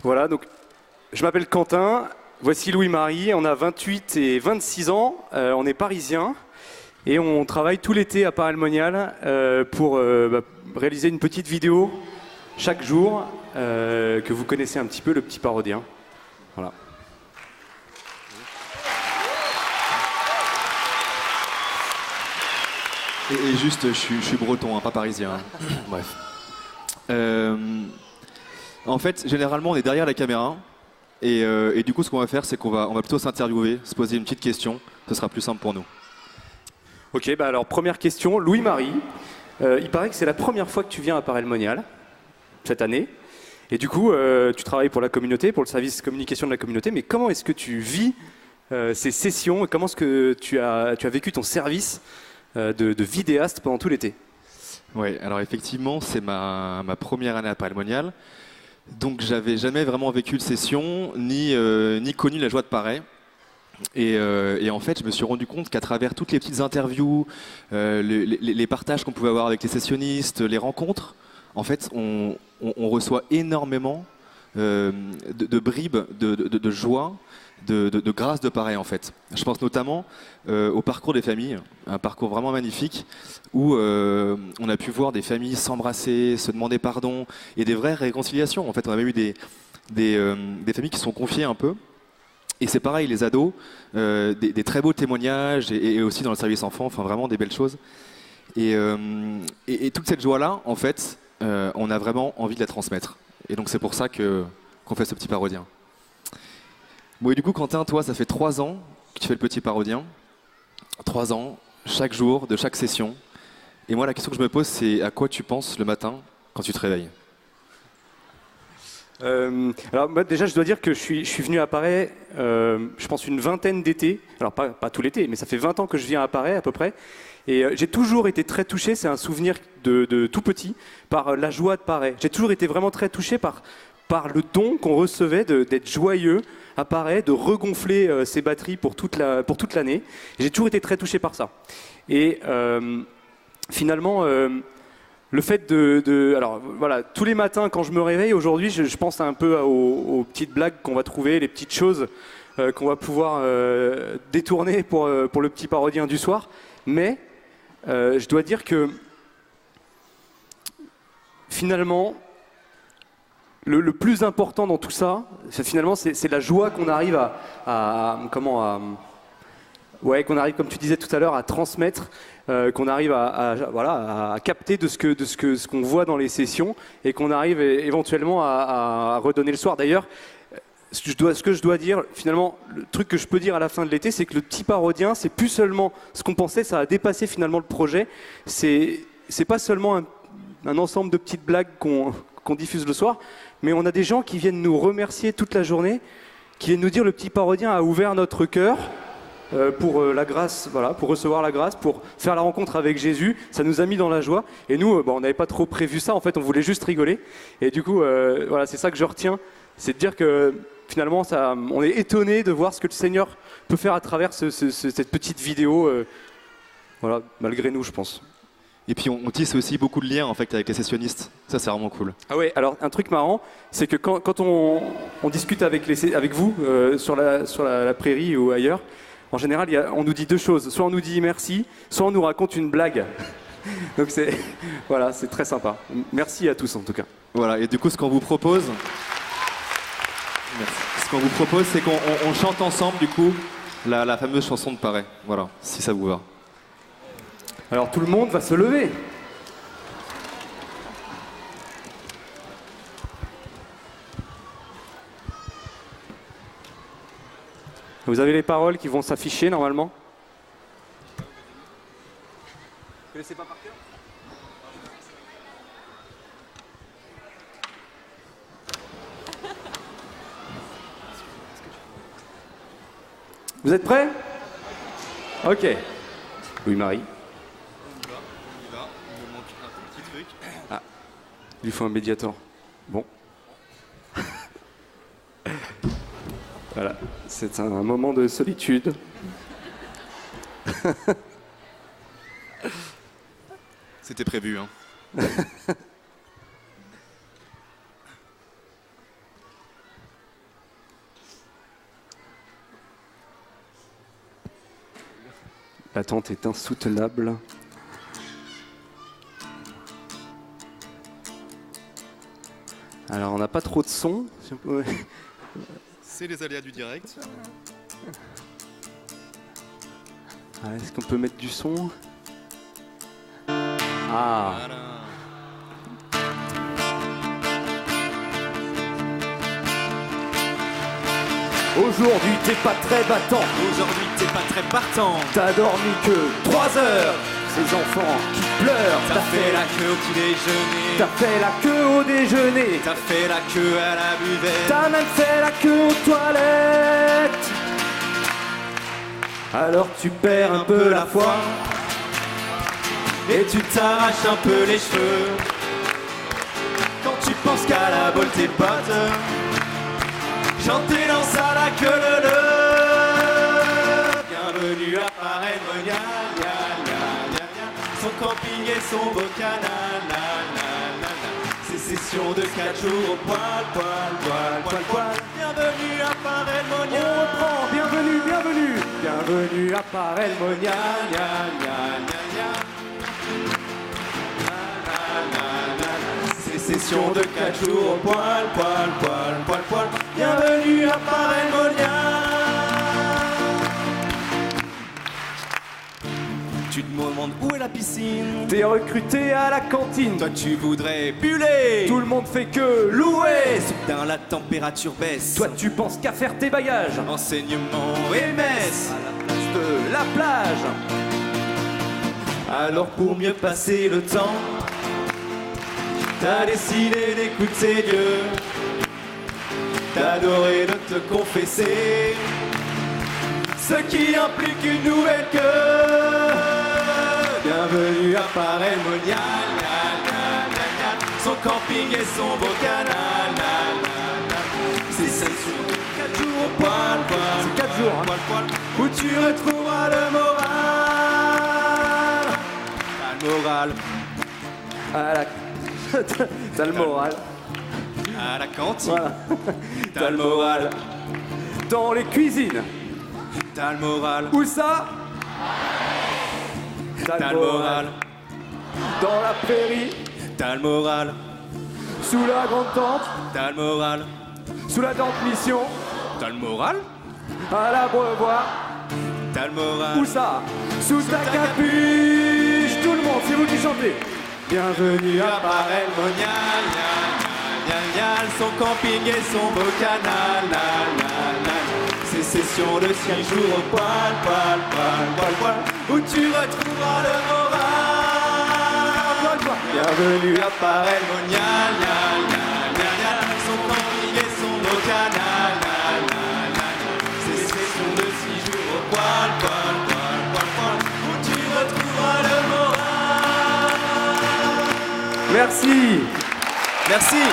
Voilà, donc je m'appelle Quentin, voici Louis-Marie, on a 28 et 26 ans, on est parisiens et on travaille tout l'été à Paray-le-Monial pour réaliser une petite vidéo chaque jour que vous connaissez un petit peu, le petit parodien. Voilà. Et juste, je suis breton, hein, pas parisien. Hein. Bref. En fait, généralement, on est derrière la caméra. Et du coup, ce qu'on va faire, c'est qu'on va plutôt s'interviewer, se poser une petite question. Ce sera plus simple pour nous. Ok, bah alors première question, Louis-Marie. Il paraît que c'est la première fois que tu viens à Paray-le-Monial, cette année. Et du coup, tu travailles pour la communauté, pour le service communication de la communauté. Mais comment est-ce que tu vis ces sessions et comment est-ce que tu as vécu ton service de vidéaste pendant tout l'été? Oui, alors effectivement, c'est ma première année à Paray-le-Monial. Donc j'avais jamais vraiment vécu de session, ni connu la joie de Paray. Et en fait, je me suis rendu compte qu'à travers toutes les petites interviews, les partages qu'on pouvait avoir avec les sessionnistes, les rencontres, en fait, on reçoit énormément de bribes de joie, de grâce de Paray en fait. Je pense notamment au parcours des familles, un parcours vraiment magnifique où on a pu voir des familles s'embrasser, se demander pardon et des vraies réconciliations. En fait, on a même eu des familles qui se sont confiées un peu. Et c'est pareil, les ados, des très beaux témoignages et aussi dans le service enfant, enfin vraiment des belles choses. Et toute cette joie-là, en fait, on a vraiment envie de la transmettre. Et donc c'est pour ça qu'on fait ce petit parodien. Bon, et du coup, Quentin, toi, ça fait 3 ans que tu fais le petit parodien. 3 ans, chaque jour, de chaque session. Et moi, la question que je me pose, c'est à quoi tu penses le matin quand tu te réveilles? Alors moi, déjà, je dois dire que je suis venu à Paray, je pense une vingtaine d'étés. Alors pas tout l'été, mais ça fait 20 ans que je viens à Paray à peu près. Et j'ai toujours été très touché, c'est un souvenir de tout petit, par la joie de Paray. J'ai toujours été vraiment très touché par le don qu'on recevait d'être joyeux à Paray, de regonfler ses batteries pour toute l'année. J'ai toujours été très touché par ça. Et finalement, le fait alors voilà, tous les matins quand je me réveille, aujourd'hui, je pense un peu aux petites blagues qu'on va trouver, les petites choses qu'on va pouvoir détourner pour le petit parodien du soir. Mais je dois dire que finalement, le plus important dans tout ça, c'est la joie qu'on arrive qu'on arrive, comme tu disais tout à l'heure, à transmettre, qu'on arrive à capter de ce qu'on voit dans les sessions et qu'on arrive éventuellement à redonner le soir. D'ailleurs, ce que je dois dire, finalement, le truc que je peux dire à la fin de l'été, c'est que le petit parodien, c'est plus seulement ce qu'on pensait, ça a dépassé finalement le projet. C'est pas seulement un ensemble de petites blagues qu'on diffuse le soir, mais on a des gens qui viennent nous remercier toute la journée, qui viennent nous dire le petit parodien a ouvert notre cœur pour la grâce, voilà, pour recevoir la grâce, pour faire la rencontre avec Jésus. Ça nous a mis dans la joie. Et nous, on n'avait pas trop prévu ça. En fait, on voulait juste rigoler. Et du coup, voilà, c'est ça que je retiens, c'est de dire que finalement, on est étonné de voir ce que le Seigneur peut faire à travers cette petite vidéo. Voilà, malgré nous, je pense. Et puis on tisse aussi beaucoup de liens en fait avec les sessionnistes. Ça, c'est vraiment cool. Ah ouais, alors un truc marrant, c'est que quand on discute avec vous sur la prairie ou ailleurs, en général, on nous dit 2 choses. Soit on nous dit merci, soit on nous raconte une blague. Donc voilà, c'est très sympa. Merci à tous en tout cas. Voilà, et du coup, ce qu'on vous propose, c'est qu'on chante ensemble du coup la fameuse chanson de Paray. Voilà, si ça vous va. Alors tout le monde va se lever. Vous avez les paroles qui vont s'afficher normalement. Vous connaissez pas par cœur ? Vous êtes prêts ? Ok. Louis-Marie. Ah, il lui faut un médiator. Bon. Voilà, c'est un moment de solitude. C'était prévu, hein. L'attente est insoutenable. Alors on n'a pas trop de son. C'est les aléas du direct. Est-ce qu'on peut mettre du son? Ah. Voilà. Aujourd'hui t'es pas très battant. Aujourd'hui t'es pas très partant. T'as dormi que 3 heures. Ces enfants qui pleurent. T'as fait la queue au petit déjeuner. T'as fait la queue au déjeuner. T'as fait la queue à la buvette. T'as même fait la queue aux toilettes. Alors tu perds un peu la foi. Et tu t'arraches un peu les cheveux. Quand tu penses qu'à la bolle tes potes chanter dans ça la queue le. Bienvenue à Paray-Monial. Son camping et son beau canal. Ces sessions de 4 jours au poil. Bienvenue à Paray-Monial. On reprend, bienvenue à Paray-Monial. Ces sessions de 4 jours au poil. Bienvenue à Paray-Monial. Tu te demandes où est la piscine. T'es recruté à la cantine. Toi tu voudrais buller. Tout le monde fait que louer. Soudain la température baisse. Toi tu penses qu'à faire tes bagages Enseignement et messe à la place de la plage. Alors pour mieux passer le temps, t'as décidé d'écouter Dieu. T'as adoré de te confesser, ce qui implique une nouvelle queue. Bienvenue à Paray-Monial. Son camping et son beau canal. C'est 5 jours, 4 jours au poil. C'est 4 jours, hein. Où tu retrouveras le moral. T'as le moral. À la... T'as le moral. À la cantine. Voilà. T'as le moral. Dans les cuisines. T'as le moral. Où ça? T'as le moral. Dans la prairie. T'as le moral. Sous la grande tente. T'as le moral. Sous la tente mission. T'as le moral. À l'abreuvoir. T'as le moral. Où ça? Sous ta capuche. Tout le monde, c'est vous qui chantez. Bienvenue à Paray-Monial. Son camping et son beau canal. Ces sessions de 6 jours au poil. Où tu retrouveras le moral. Bienvenue à Paray-Monial. Son camping et son beau canal. Ces sessions de 6 jours au poil. Où tu retrouveras le moral. Merci. Merci.